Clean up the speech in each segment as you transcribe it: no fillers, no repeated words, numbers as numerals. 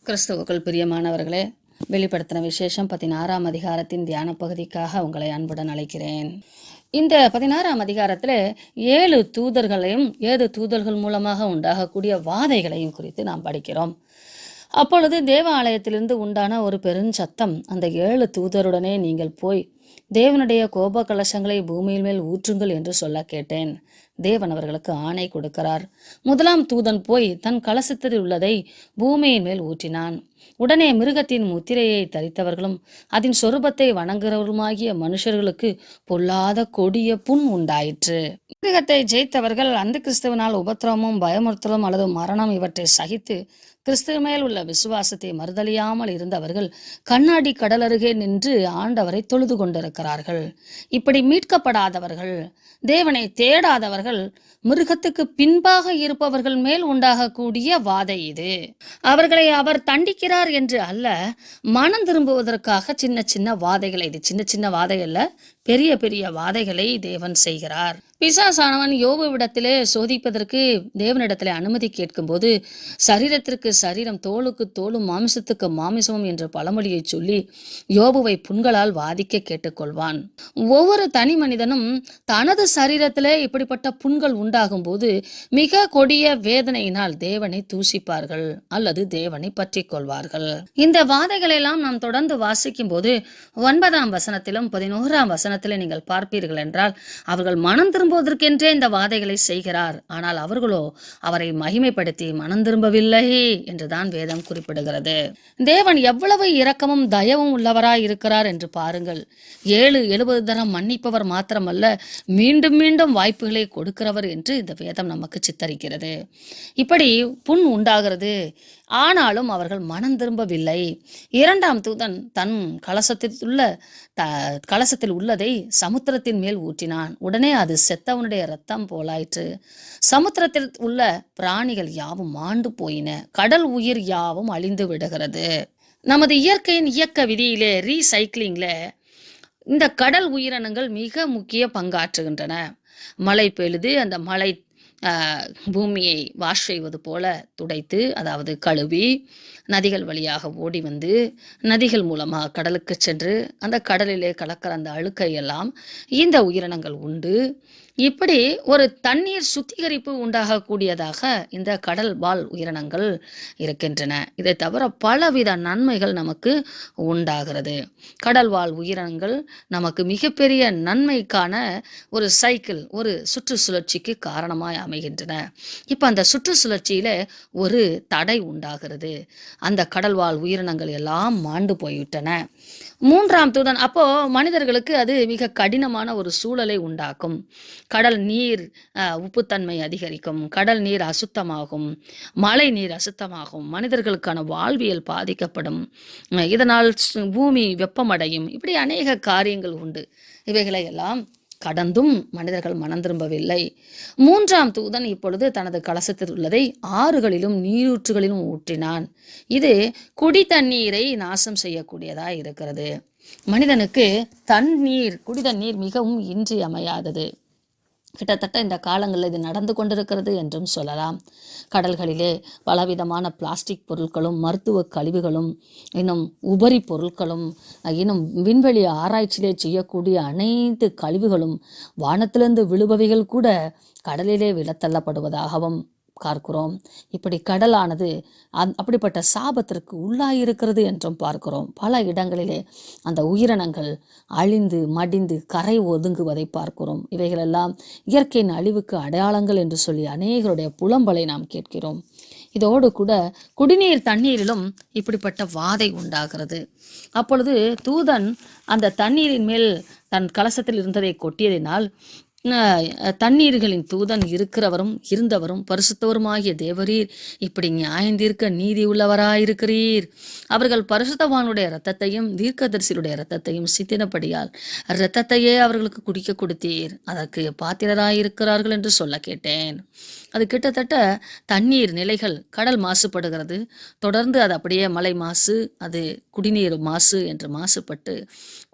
கிறிஸ்துவுக்குள் பிரியமானவர்களே, வெளிப்படுத்தின விசேஷம் 16ஆம் அதிகாரத்தின் தியான பகுதிக்காக உங்களை அன்புடன் அழைக்கிறேன். இந்த 16ஆம் அதிகாரத்தில் 7 தூதர்களையும் 7 தூதர்கள் மூலமாக உண்டாகக்கூடிய வாதைகளையும் குறித்து நாம் படிக்கிறோம். அப்பொழுது தேவ ஆலயத்திலிருந்து உண்டான ஒரு பெருஞ்சத்தம், அந்த 7 தூதருடனே நீங்கள் போய் தேவனுடைய கோப கலசங்களை பூமியின் மேல் ஊற்றுங்கள் என்று சொல்ல கேட்டேன். தேவன் அவர்களுக்கு ஆணை கொடுக்கிறார். முதலாம் தூதன் போய் தன் கலசத்தில் உள்ளதை பூமியின் மேல் ஊற்றினான். உடனே மிருகத்தின் முத்திரையை தரித்தவர்களும் அதன் சொரூபத்தை வணங்குறவர்களுமாகிய மனுஷர்களுக்கு பொல்லாத கொடிய புண் உண்டாயிற்று. மிருகத்தை ஜெயித்தவர்கள் அந்த கிறிஸ்துவனால் உபத்திரமும் பயமுறுத்தலும் அல்லது மரணம் இவற்றை சகித்து கிறிஸ்துவ மேல் உள்ள விசுவாசத்தை மறுதலியாமல் இருந்தவர்கள் கண்ணாடி கடல் அருகே நின்று ஆண்டவரை தொழுது கொண்டிருக்கிறார்கள். இப்படி மீட்கப்படாதவர்கள், தேவனை தேடாதவர்கள், மிருகத்துக்கு பின்பாக இருப்பவர்கள் மேல் உண்டாகக்கூடிய வாதை இது. அவர்களை அவர் தண்டிக்கிறார் என்று அல்ல, மனம் திரும்புவதற்காக சின்ன சின்ன வாதைகளை, இது சின்ன சின்ன வாதை அல்ல, பெரிய பெரிய வாதைகளை தேவன் செய்கிறார். பிசாசானவன் யோபுவிடத்திலே சோதிப்பதற்கு தேவனிடத்திலே அனுமதி கேட்கும்போது, சரீரத்திற்கு சரீரம், தோலுக்கு தோலும், மாமிசத்துக்கு மாமிசமும் என்ற பழமொழியை சொல்லி யோபுவை புண்களால் வாதிக்க கேட்டுக்கொள்வான். ஒவ்வொரு தனி மனிதனும் தனது சரீரத்திலே இப்படிப்பட்ட புண்கள் உண்டாகும் போது மிக கொடிய வேதனையினால் தேவனை தூசிப்பார்கள் அல்லது தேவனை பற்றி கொள்வார்கள். இந்த வாதைகளை எல்லாம் நாம் தொடர்ந்து வாசிக்கும் போது 9ஆம் வசனத்திலும் 11ஆம் வசனத்திலே நீங்கள் பார்ப்பீர்கள் என்றால், அவர்கள் மனம் திரும்புவதற்கென்றே இந்த வாதைகளை செய்கிறார். ஆனால் அவர்களோ அவரை மகிமைப்படுத்தி மனம் திரும்பவில்லை என்றுதான் வேதம் குறிப்பிடுகிறது. தேவன் எவ்வளவு இரக்கமும் தயவும் உள்ளவராய் இருக்கிறார் என்று பாருங்கள். 70 தரம் மன்னிப்பவர் மாத்திரமல்ல, மீண்டும் மீண்டும் வாய்ப்புகளை கொடுக்கிறவர் என்று இந்த வேதம் நமக்கு சித்தரிக்கிறது. இப்படி புண் உண்டாகிறது, ஆனாலும் அவர்கள் மனம் திரும்பவில்லை. 2ஆம் தூதன் தன் கலசத்தில் உள்ளதை சமுத்திரத்தின் மேல் ஊற்றினான். உடனே அது செத்தவனுடைய இரத்தம் போலாயிற்று. சமுத்திரத்தில் உள்ள பிராணிகள் யாவும் மாண்டு போயின. கடல் உயிர் யாவும் அழிந்து விடுகிறது. நமது இயற்கையின் இயக்க விதியிலே, ரீசைக்கிளிங்ல இந்த கடல் உயிரினங்கள் மிக முக்கிய பங்காற்றுகின்றன. மழை பெய்து அந்த மழை பூமியை வாஷ் செய்வது போல துடைத்து, அதாவது கழுவி, நதிகள் வழியாக ஓடி வந்து நதிகள் மூலமாக கடலுக்கு சென்று அந்த கடலிலே கலக்கிற அந்த அழுக்கை எல்லாம் இந்த உயிரினங்கள் உண்டு. இப்படி ஒரு தண்ணீர் சுத்திகரிப்பு உண்டாகக்கூடியதாக இந்த கடல் வாழ் உயிரினங்கள் இருக்கின்றன. இதை தவிர பலவித நன்மைகள் நமக்கு உண்டாகிறது. கடல் வாழ் உயிரினங்கள் நமக்கு மிகப்பெரிய நன்மைக்கான ஒரு சைக்கிள், ஒரு சுற்றுச்சுழற்சிக்கு காரணமாய் அமைகின்றன. இப்போ அந்த சுற்றுச்சுழற்சியில ஒரு தடை உண்டாகிறது. அந்த கடல் வாழ் உயிரினங்கள் எல்லாம் மாண்டு போய்விட்டன. 3ஆம் தூதன் அப்போ மனிதர்களுக்கு அது மிக கடினமான ஒரு சூழலை உண்டாக்கும். கடல் நீர் உப்புத்தன்மை அதிகரிக்கும், கடல் நீர் அசுத்தமாகும், மழை நீர் அசுத்தமாகும், மனிதர்களுக்கான வாழ்வியல் பாதிக்கப்படும், இதனால் பூமி வெப்பமடையும். இப்படி அநேக காரியங்கள் உண்டு. இவைகளை எல்லாம் கடந்தும் மனிதர்கள் மனம் திரும்பவில்லை. 3ஆம் தூதன் இப்பொழுது தனது கலசத்தில் உள்ளதை ஆறுகளிலும் நீரூற்றுகளிலும் ஊற்றினான். இது குடி தண்ணீரை நாசம் செய்யக்கூடியதாய் இருக்கிறது. மனிதனுக்கு குடி தண்ணீர் மிகவும் இன்றியமையாதது. கிட்டத்தட்ட இந்த காலங்களில் இது நடந்து கொண்டிருக்கிறது என்றும் சொல்லலாம். கடல்களிலே பலவிதமான பிளாஸ்டிக் பொருட்களும், மருத்துவ கழிவுகளும், இன்னும் உபரி பொருட்களும், இன்னும் விண்வெளி ஆராய்ச்சியிலே செய்யக்கூடிய அனைத்து கழிவுகளும், வானத்திலிருந்து விழுபவைகள் கூட கடலிலே விழத்தள்ளப்படுவதாகவும் பார்க்கிறோம். இப்படி கடலானது அப்படிப்பட்ட சாபத்திற்கு உள்ளாயிருக்கிறது என்றும் பார்க்கிறோம். பல இடங்களிலே அந்த உயிரினங்கள் அழிந்து மடிந்து கரை ஒதுங்குவதை பார்க்கிறோம். இவைகளெல்லாம் இயற்கையின் அழிவுக்கு அடையாளங்கள் என்று சொல்லி அநேகருடைய புலம்பலை நாம் கேட்கிறோம். இதோடு கூட குடிநீர் தண்ணீரிலும் இப்படிப்பட்ட வாதை உண்டாகிறது. அப்பொழுது தூதன் அந்த தண்ணீரின் மேல் தன் கலசத்தில் இருந்ததை கொட்டியதினால், தண்ணீர்களின் தூதன் இருக்கிறவரும் இருந்தவரும் பரிசுத்தவருமாகிய தேவரீர் இப்படி நியாயந்தீர்க்க நீதி உள்ளவராயிருக்கிறீர். அவர்கள் பரிசுத்தவானுடைய இரத்தத்தையும் தீர்க்கதரிசியுடைய இரத்தத்தையும் சித்தினபடியால் இரத்தத்தையே அவர்களுக்கு குடிக்க கொடுத்தீர், அதற்கு பாத்திரராயிருக்கிறார்கள் என்று சொல்ல கேட்டேன். அது கிட்டத்தட்ட தண்ணீர் நிலைகள், கடல் மாசுபடுகிறது, தொடர்ந்து அது அப்படியே மலை மாசு, அது குடிநீர் மாசு என்று மாசுபட்டு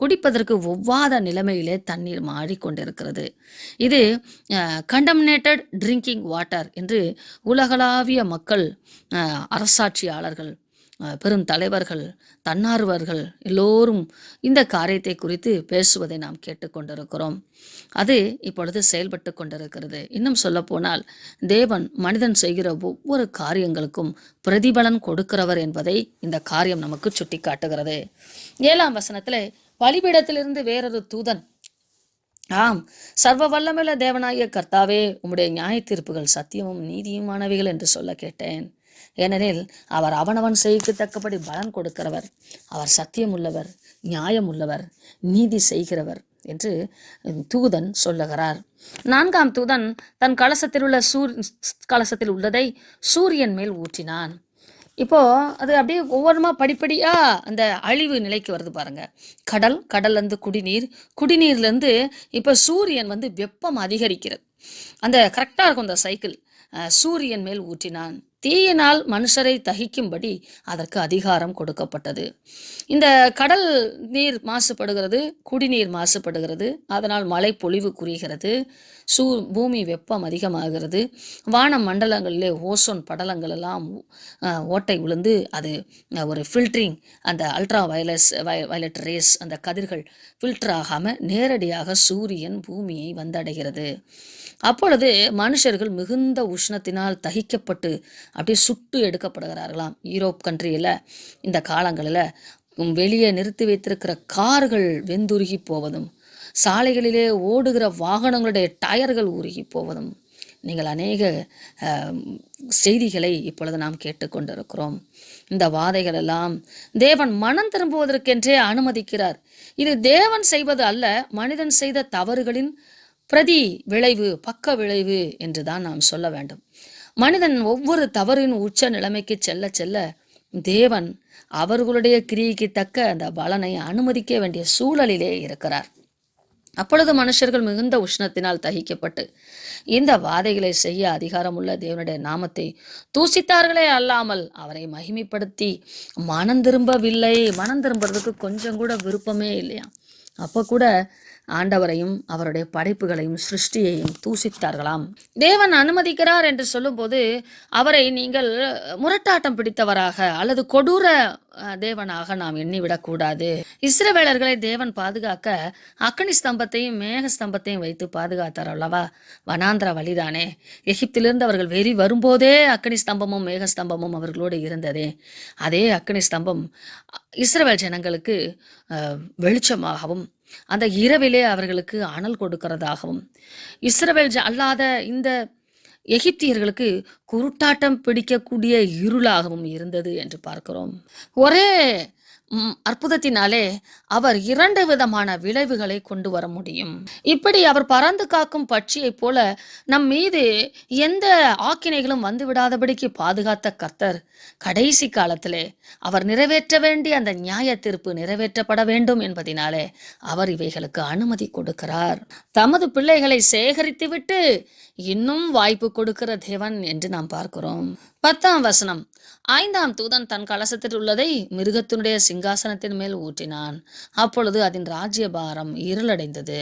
குடிப்பதற்கு ஒவ்வாத நிலைமையிலே தண்ணீர் மாறிக்கொண்டிருக்கிறது. இது கண்டம்னேட்டட் ட்ரிங்கிங் வாட்டர் என்று உலகளாவிய மக்கள், அரசாட்சியாளர்கள், பெரும் தலைவர்கள், தன்னார்வர்கள் எல்லோரும் இந்த காரியத்தை குறித்து பேசுவதை நாம் கேட்டுக்கொண்டிருக்கிறோம். அது இப்பொழுது செயல்பட்டு கொண்டிருக்கிறது. இன்னும் சொல்லப்போனால் தேவன் மனிதன் செய்கிற ஒவ்வொரு காரியங்களுக்கும் பிரதிபலன் கொடுக்கிறவர் என்பதை இந்த காரியம் நமக்கு சுட்டி காட்டுகிறது. 7ஆம் வசனத்தில் பலிபீடத்திலிருந்து வேறொரு தூதன், ஆம், சர்வ வல்லமையுள்ள தேவனாகிய கர்த்தாவே, உம்முடைய நியாய தீர்ப்புகள் சத்தியமும் நீதியுமானவைகள் என்று சொல்ல கேட்டேன். ஏனெனில் அவர் அவனவன் செய்க்கு தக்கபடி பலன் கொடுக்கிறவர், அவர் சத்தியம் உள்ளவர், நியாயம் உள்ளவர், நீதி செய்கிறவர் என்று தூதன் சொல்லுகிறார். 4ஆம் தூதன் தன் கலசத்தில் உள்ளதை சூரியன் மேல் ஊற்றினான். இப்போ அது அப்படியே ஒவ்வொருமா படிப்படியா அந்த அழிவு நிலைக்கு வருது பாருங்க. கடல்ல இருந்து குடிநீர்ல இருந்து இப்ப சூரியன் வெப்பம் அதிகரிக்கிறது. அந்த கரெக்டா இருக்கும் அந்த சைக்கிள். சூரியன் மேல் ஊற்றினான். தீயினால் மனுஷரை தகிக்கும்படி அதற்கு அதிகாரம் கொடுக்கப்பட்டது. இந்த கடல் நீர் மாசுபடுகிறது, குடிநீர் மாசுபடுகிறது, அதனால் மழை பொழிவு குறைகிறது, பூமி வெப்பம் அதிகமாகிறது, வான மண்டலங்களிலே ஓசோன் படலங்கள் எல்லாம் ஓட்டை விழுந்து அது ஒரு ஃபில்டரிங், அந்த அல்ட்ரா வயலட் ரேஸ், அந்த கதிர்கள் ஃபில்டர் ஆகாமல் நேரடியாக சூரியன் பூமியை வந்தடைகிறது. அப்பொழுது மனுஷர்கள் மிகுந்த உஷ்ணத்தினால் தகிக்கப்பட்டு அப்படியே சுட்டு எடுக்கப்படுகிறார்களாம். யூரோப் கண்ட்ரியில் இந்த காலங்களில் வெளியே நிறுத்தி வைத்திருக்கிற கார்கள் வெந்துருகி போவதும், சாலைகளிலே ஓடுகிற வாகனங்களுடைய டயர்கள் உருகி போவதும் நீங்கள் அநேக செய்திகளை இப்பொழுது நாம் கேட்டுக்கொண்டிருக்கிறோம். இந்த வாதைகள் எல்லாம் தேவன் மனம் திரும்புவதற்கென்றே அனுமதிக்கிறார். இது தேவன் செய்வது அல்ல, மனிதன் செய்த தவறுகளின் பிரதி விளைவு, பக்க விளைவு என்றுதான் நாம் சொல்ல வேண்டும். மனிதன் ஒவ்வொரு தவறின் உச்ச நிலைமைக்கு செல்ல செல்ல தேவன் அவர்களுடைய கிரியைக்கு தக்க அந்த பலனை அனுமதிக்க வேண்டிய சூழலிலே இருக்கிறார். அப்பொழுது மனுஷர்கள் மிகுந்த உஷ்ணத்தினால் தகிக்கப்பட்டு இந்த வாதைகளை செய்ய அதிகாரமுள்ள தேவனுடைய நாமத்தை தூசித்தார்களே அல்லாமல் அவரை மகிமைப்படுத்தி மனம் திரும்பவில்லை. மனம் திரும்புறதுக்கு கொஞ்சம் கூட விருப்பமே இல்லையா. அப்போ கூட ஆண்டவரையும் அவருடைய படைப்புகளையும் சிருஷ்டியையும் தூசித்தார்களாம். தேவன் அனுமதிக்கிறார் என்று சொல்லும்போது அவரை நீங்கள் முரட்டாட்டம் பிடித்தவராக அல்லது கொடூர தேவனாக நாம் எண்ணிவிடக்கூடாது. இஸ்ரவேலர்களை தேவன் பாதுகாக்க அக்கினி ஸ்தம்பத்தையும் மேக ஸ்தம்பத்தையும் வைத்து பாதுகாத்தார் அல்லவா. வனாந்திர வழிதானே. எகிப்திலிருந்து அவர்கள் வெறி வரும்போதே அக்கினி ஸ்தம்பமும் மேக ஸ்தம்பமும் அவர்களோடு இருந்ததே. அதே அக்கினி ஸ்தம்பம் இஸ்ரவேல் ஜனங்களுக்கு வெளிச்சமாகவும் அந்த இரவிலே அவர்களுக்கு அனல் கொடுக்கிறதாகவும், இஸ்ரவேல் அல்லாத இந்த எகிப்தியர்களுக்கு குருட்டாட்டம் பிடிக்கக்கூடிய இருளாகவும் இருந்தது என்று பார்க்கிறோம். ஒரே அற்புதத்தினாலே அவர் 2 விதமான விளைவுகளை கொண்டு வர முடியும். இப்படி அவர் பறந்து காக்கும் பட்சியை போல நம் மீது எந்த ஆக்கினைகளும் வந்து விடாதபடிக்கு பாதுகாத்த கர்த்தர் கடைசி காலத்திலே அவர் நிறைவேற்ற வேண்டிய அந்த நியாய தீர்ப்பு நிறைவேற்றப்பட வேண்டும் என்பதினாலே அவர் இவைகளுக்கு அனுமதி கொடுக்கிறார். தமது பிள்ளைகளை சேகரித்து விட்டு இன்னும் வாய்ப்பு கொடுக்கிற தேவன் என்று நாம் பார்க்கிறோம். 10ஆம் வசனம். 5ஆம் தூதன் தன் கலசத்தில் உள்ளதை மிருகத்தினுடைய சிங்காசனத்தின் மேல் ஊற்றினான். அப்பொழுது அதன் ராஜ்யபாரம் இருளடைந்தது.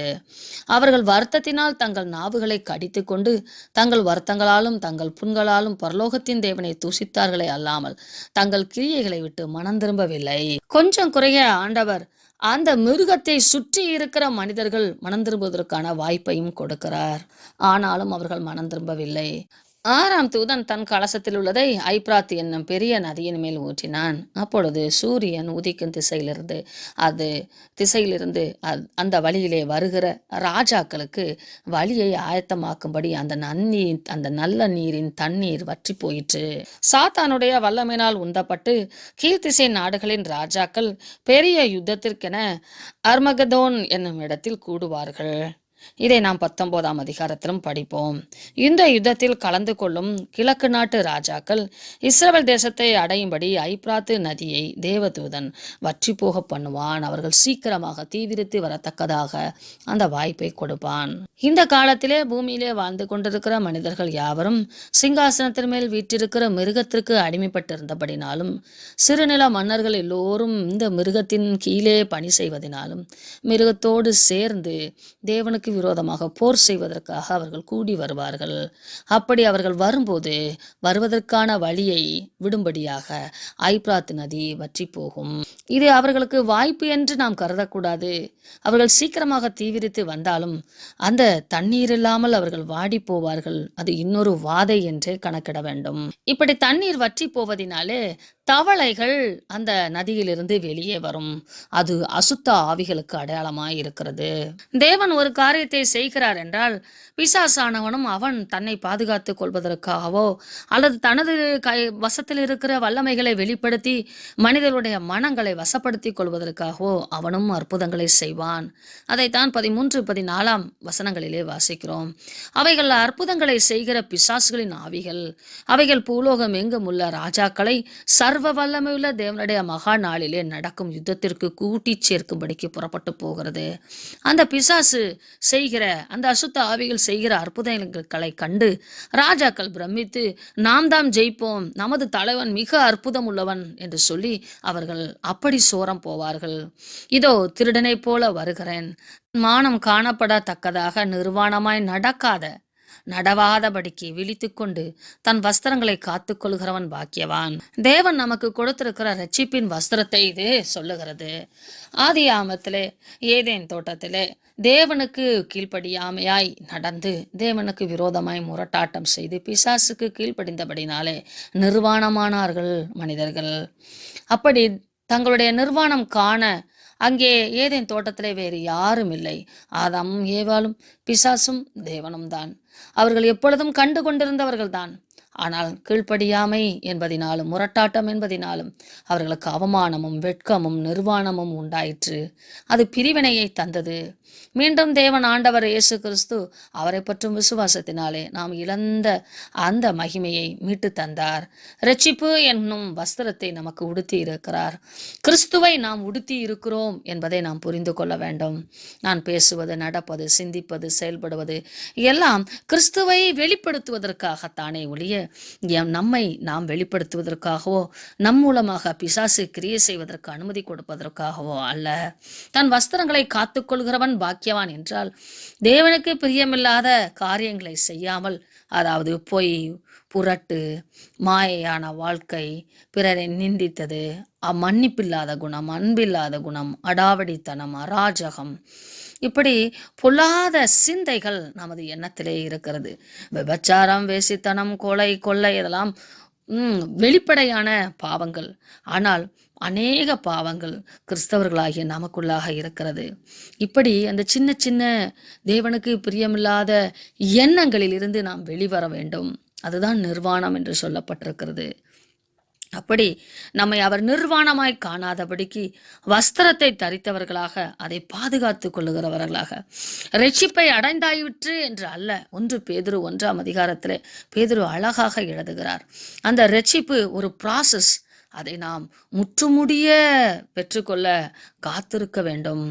அவர்கள் வருத்தத்தினால் தங்கள் நாவுகளை கடித்து கொண்டு தங்கள் வருத்தங்களாலும் தங்கள் புண்களாலும் பரலோகத்தின் தேவனை தூசித்தார்களே அல்லாமல் தங்கள் கிரியைகளை விட்டு மனம் திரும்பவில்லை. கொஞ்சம் குறைய ஆண்டவர் அந்த மிருகத்தை சுற்றி இருக்கிற மனிதர்கள் மனம் திரும்புவதற்கான வாய்ப்பையும் கொடுக்கிறார். ஆனாலும் அவர்கள் மனம் திரும்பவில்லை. 6ஆம் தூதன் தன் கலசத்தில் உள்ளதை ஐப்ராத் என்னும் பெரிய நதியின் மேல் ஊற்றினான். அப்பொழுது சூரியன் உதிக்கும் திசையிலிருந்து அந்த வழியிலே வருகிற ராஜாக்களுக்கு வழியை ஆயத்தமாக்கும்படி அந்த நல்ல நீரின் தண்ணீர் வற்றி போயிற்று. சாத்தானுடைய வல்லமையினால் உந்தப்பட்டு கீழ்த்திசை நாடுகளின் ராஜாக்கள் பெரிய யுத்தத்திற்கென அர்மகதோன் என்னும் இடத்தில் கூடுவார்கள். இதை நாம் 19ஆம் அதிகாரத்திலும் படிப்போம். இந்த யுத்தத்தில் கலந்து கொள்ளும் கிழக்கு நாட்டு ராஜாக்கள் இஸ்ரவேல் தேசத்தை அடையும்படி ஐப்ராத்து நதியை தேவதூதன் வற்றி போக பண்ணுவான். அவர்கள் சீக்கிரமாக தீவிரித்து வரத்தக்கதாக அந்த வாய்ப்பை கொடுப்பான். இந்த காலத்திலே பூமியிலே வாழ்ந்து கொண்டிருக்கிற மனிதர்கள் யாவரும் சிங்காசனத்தின் மேல் வீற்றிருக்கிற மிருகத்திற்கு அடிமைப்பட்டிருந்தபடினாலும், சிறுநில மன்னர்கள் எல்லோரும் இந்த மிருகத்தின் கீழே பணி செய்வதனாலும், மிருகத்தோடு சேர்ந்து தேவனுக்கு விரோதமாக போர் செய்வதற்காக அவர்கள் கூடி வருவார்கள். அப்படி அவர்கள் வரும்போது வருவதற்கான வழியை விடும்படியாக ஐப்ராத் நதி வற்றி போகும். இது அவர்களுக்கு வாய்ப்பு என்று நாம் கருதக்கூடாது. அவர்கள் சீக்கிரமாக தீவிரித்து வந்தாலும் அந்த தண்ணீர் இல்லாமல் அவர்கள் வாடி போவார்கள். அது இன்னொரு வாதை என்றே கணக்கிட வேண்டும். இப்படி தண்ணீர் வற்றி போவதினாலே தவளைகள் அந்த நதியிலிருந்து வெளியே வரும். அது அசுத்த ஆவிகளுக்கு அடையாளமாய் இருக்கிறது. தேவன் ஒரு காரியத்தை செய்கிறார் என்றால் பிசாசானவனும் அவன் தன்னை பாதுகாத்துக் கொள்வதற்காகவோ அல்லது தனது வசத்தில் இருக்கிற வல்லமைகளை வெளிப்படுத்தி மனிதர்களுடைய மனங்களை வசப்படுத்திக் கொள்வதற்காகவோ அவனும் அற்புதங்களை செய்வான். அதைத்தான் 13, 14 வசனங்களிலே வாசிக்கிறோம். அவைகள் அற்புதங்களை செய்கிற பிசாசுகளின் ஆவிகள். அவைகள் பூலோகம் எங்கும் உள்ள ராஜாக்களை சர்வ வல்லமையுள்ள தேவனுடைய மகா நாளிலே நடக்கும் யுத்தத்திற்கு கூட்டி சேர்க்கும்படிக்கு புறப்பட்டு போகிறது. அந்த பிசாசு செய்கிற அந்த அசுத்த ஆவிகள் செய்கிற அற்புதங்களை கண்டு ராஜாக்கள் பிரமித்து நாம் தாம் ஜெயிப்போம், நமது தலைவன் மிக அற்புதம் உள்ளவன் என்று சொல்லி அவர்கள் அப்படி சோரம் போவார்கள். இதோ திருடனை போல வருகிறேன், மானம் காணப்படத்தக்கதாக நிர்வாணமாய் நடவாதபடிக்கு விழித்துக்கொண்டு தன் வஸ்திரங்களை காத்து கொள்கிறவன் பாக்கியவான். தேவன் நமக்கு கொடுத்திருக்கிற ரட்சிப்பின் வஸ்திரத்தை இது சொல்லுகிறது. ஆதியாமத்திலே ஏதேன் தோட்டத்திலே தேவனுக்கு கீழ்ப்படியாமையாய் நடந்து தேவனுக்கு விரோதமாய் முரட்டாட்டம் செய்து பிசாசுக்கு கீழ்ப்படிந்தபடினாலே நிர்வாணமானார்கள் மனிதர்கள். அப்படி தங்களுடைய நிர்வாணம் காண அங்கே ஏதேன் தோட்டத்திலே வேறு யாரும் இல்லை. ஆதாமும் ஏவாளும் பிசாசும் தேவனும் தான். அவர்கள் எப்பொழுதும் கண்டு கொண்டிருந்தவர்கள் தான். ஆனால் கீழ்ப்படியாமை என்பதினாலும் முரட்டாட்டம் என்பதினாலும் அவர்களுக்கு அவமானமும் வெட்கமும் நிர்வாணமும் உண்டாயிற்று. அது பிரிவினையை தந்தது. மீண்டும் தேவன் ஆண்டவர் இயேசு கிறிஸ்து அவரை பற்றும் விசுவாசத்தினாலே நாம் இழந்த அந்த மகிமையை மீட்டு தந்தார். இரட்சிப்பு என்னும் வஸ்திரத்தை நமக்கு உடுத்தி இருக்கிறார். கிறிஸ்துவை நாம் உடுத்தி இருக்கிறோம் என்பதை நாம் புரிந்து கொள்ள வேண்டும். நான் பேசுவது, நடப்பது, சிந்திப்பது, செயல்படுவது எல்லாம் கிறிஸ்துவை வெளிப்படுத்துவதற்காகத்தானே ஒழிய நம்மை நாம் வெளிப்படுத்துவதற்காகவோ நம் மூலமாக பிசாசு கிரியை செய்வதற்கு அனுமதி கொடுப்பதற்காகவோ அல்ல. தன் வஸ்திரங்களை காத்துக்கொள்கிறவன் பாக்கியவான் என்றால் தேவனுக்கு பிரியமில்லாத காரியங்களை செய்யாமல், அதாவது பொய், புரட்டு, மாயையான வாழ்க்கை, பிறரை நிந்தித்தது, மன்னிப்பில்லாத குணம், அன்பில்லாத குணம், அடாவடித்தனம், அராஜகம், இப்படி பொல்லாத சிந்தைகள் நமது எண்ணத்திலே இருக்கிறது. விபச்சாரம், வேசித்தனம், கொலை இதெல்லாம் வெளிப்படையான பாவங்கள். ஆனால் அநேக பாவங்கள் கிறிஸ்தவர்களாகிய நமக்குள்ளாக இருக்கிறது. இப்படி அந்த சின்ன சின்ன தேவனுக்கு பிரியமில்லாத எண்ணங்களில் இருந்து நாம் வெளிவர வேண்டும். அதுதான் நிர்வாணம் என்று சொல்லப்பட்டிருக்கிறது. அப்படி நம்மை அவர் நிர்வாணமாய் காணாதபடிக்கு வஸ்திரத்தை தரித்தவர்களாக, அதை பாதுகாத்து கொள்ளுகிறவர்களாக, இரட்சிப்பை அடைந்தாயிற்று என்று அல்ல. 1 பேதுரு 1ஆம் அதிகாரத்திலே பேதுரு அழகாக எழுதுகிறார். அந்த இரட்சிப்பு ஒரு ப்ராசஸ். அதை நாம் முற்றுமுடிய பெற்றுக்கொள்ள காத்திருக்க வேண்டும்.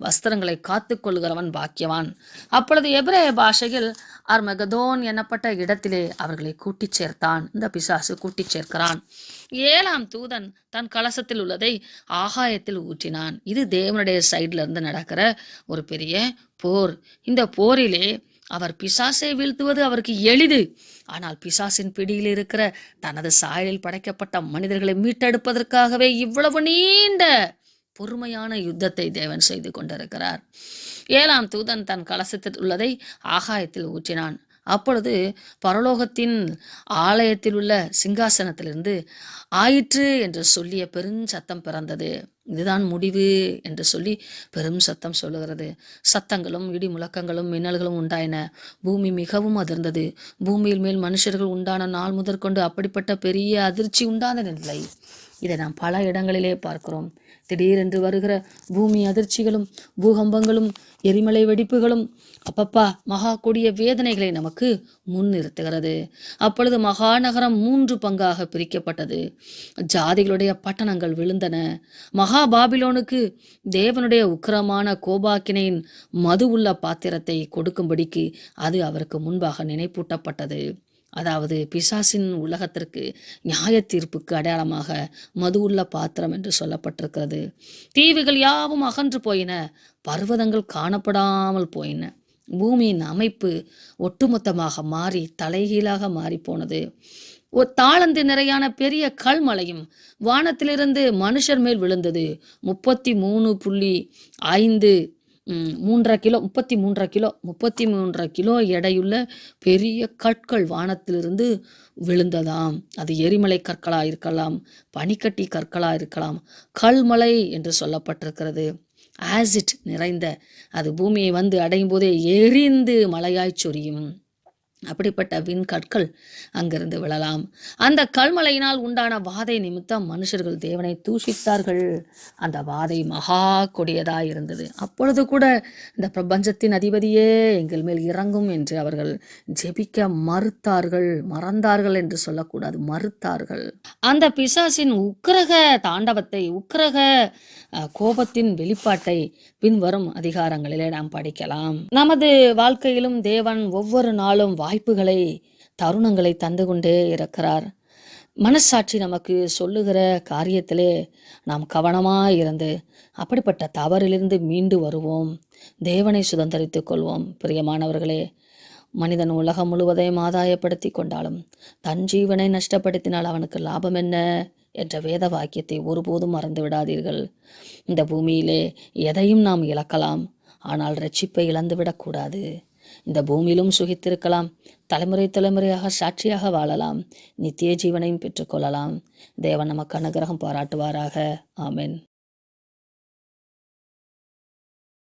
வஸ்திரங்களை காத்து கொள்கிறவன் பாக்கியவான். அப்பொழுது எபிரேய பாஷையில் அர்மகதோன் எனப்பட்ட இடத்திலே அவர்களை கூட்டிச் சேர்த்தான். இந்த பிசாசு கூட்டிச் சேர்க்கிறான். 7ஆம் தூதன் தன் கலசத்தில் உள்ளதை ஆகாயத்தில் ஊற்றினான். இது தேவனுடைய சைட்ல இருந்து நடக்கிற ஒரு பெரிய போர். இந்த போரிலே அவர் பிசாசை வீழ்த்துவது அவருக்கு எளிது. ஆனால் பிசாசின் பிடியில் இருக்கிற தனது சாயலில் படைக்கப்பட்ட மனிதர்களை மீட்டெடுப்பதற்காகவே இவ்வளவு நீண்ட பொறுமையான யுத்தத்தை தேவன் செய்து கொண்டிருக்கிறார். 7ஆம் தூதன் தன் கலசத்தில் உள்ளதை ஆகாயத்தில் ஊற்றினான். அப்பொழுது பரலோகத்தின் ஆலயத்தில் உள்ள சிங்காசனத்திலிருந்து ஆயிற்று என்று சொல்லிய பெருஞ்சத்தம் பிறந்தது. இதுதான் முடிவு என்று சொல்லி பெரும் சத்தம் சொல்லுகிறது. சத்தங்களும் இடி முழக்கங்களும் மின்னல்களும் உண்டாயின. பூமி மிகவும் அதிர்ந்தது. பூமியில் மேல் மனுஷர்கள் உண்டான நாள் முதற்கொண்டு அப்படிப்பட்ட பெரிய அதிர்ச்சி உண்டானதில்லை. இதை நாம் பல இடங்களிலே பார்க்கிறோம். திடீரென்று வருகிற பூமி அதிர்ச்சிகளும் பூகம்பங்களும் எரிமலை வெடிப்புகளும் அப்பப்பா மகா கொடிய வேதனைகளை நமக்கு முன்னிறுத்துகிறது. அப்பொழுது மகாநகரம் 3 பங்காக பிரிக்கப்பட்டது. ஜாதிகளுடைய பட்டணங்கள் விழுந்தன. மகா பாபிலோனுக்கு தேவனுடைய உக்கிரமான கோபாக்கினையின் மது உள்ள பாத்திரத்தை கொடுக்கும்படிக்கு அது அவருக்கு முன்பாக நினைப்பூட்டப்பட்டது. அதாவது பிசாசின் உலகத்திற்கு நியாய தீர்ப்புக்கு அடையாளமாக மது உள்ள பாத்திரம் என்று சொல்லப்பட்டிருக்கிறது. தீவுகள் யாவும் அகன்று போயின, பர்வதங்கள் காணப்படாமல் போயின. பூமியின் அமைப்பு ஒட்டுமொத்தமாக மாறி தலைகீழாக மாறிப்போனது. ஒரு தாளந்து நிறையான பெரிய கல்மலையும் வானத்திலிருந்து மனுஷர் மேல் விழுந்தது. 33.5 3.5 கிலோ 33 கிலோ எடையுள்ள பெரிய கற்கள் வானத்திலிருந்து விழுந்ததாம். அது எரிமலை கற்களா இருக்கலாம், பனிக்கட்டி கற்களா இருக்கலாம். கல்மலை என்று சொல்லப்பட்டிருக்கிறது. ஆசிட் நிறைந்த அது பூமியை வந்து அடையும் போதே எரிந்து மலையாய் சொரியும். அப்படிப்பட்ட விண்கற்கள் அங்கிருந்து விழலாம். அந்த கல்மலையினால் உண்டான வாதை நிமித்தம் மனுஷர்கள் தேவனை தூஷித்தார்கள். அந்த வாதை மகா கொடியதாய் இருந்தது. அப்பொழுது கூட இந்த பிரபஞ்சத்தின் அதிபதியே எங்கள் மேல் இறங்கும் என்று அவர்கள் ஜெபிக்க மறந்தார்கள் என்று சொல்லக்கூடாது, மறுத்தார்கள். அந்த பிசாசின் உக்கிரக தாண்டவத்தை, உக்கிரக கோபத்தின் வெளிப்பாட்டை பின்வரும் அதிகாரங்களிலே நாம் படிக்கலாம். நமது வாழ்க்கையிலும் தேவன் ஒவ்வொரு நாளும் வாய்ப்புகளை, தருணங்களை தந்து கொண்டே இருக்கிறார். மனசாட்சி நமக்கு சொல்லுகிற காரியத்திலே நாம் கவனமாக இருந்து அப்படிப்பட்ட தவறிலிருந்து மீண்டு வருவோம். தேவனை சுதந்திரித்துக் கொள்வோம். பிரியமானவர்களே, மனிதன் உலகம் முழுவதையும் ஆதாயப்படுத்தி கொண்டாலும் தன் ஜீவனை நஷ்டப்படுத்தினால் அவனுக்கு லாபம் என்ன என்ற வேத வாக்கியத்தை ஒருபோதும் மறந்து விடாதீர்கள். இந்த பூமியிலே எதையும் நாம் இழக்கலாம், ஆனால் இரட்சிப்பை இழந்துவிடக்கூடாது. இந்த பூமியிலும் சுகித்திருக்கலாம், தலைமுறையாக சாட்சியாக வாழலாம், நித்திய ஜீவனையும் பெற்றுக்கொள்ளலாம். தேவன் நமக்கு அனுகிரகம் பாராட்டுவாராக. ஆமென்.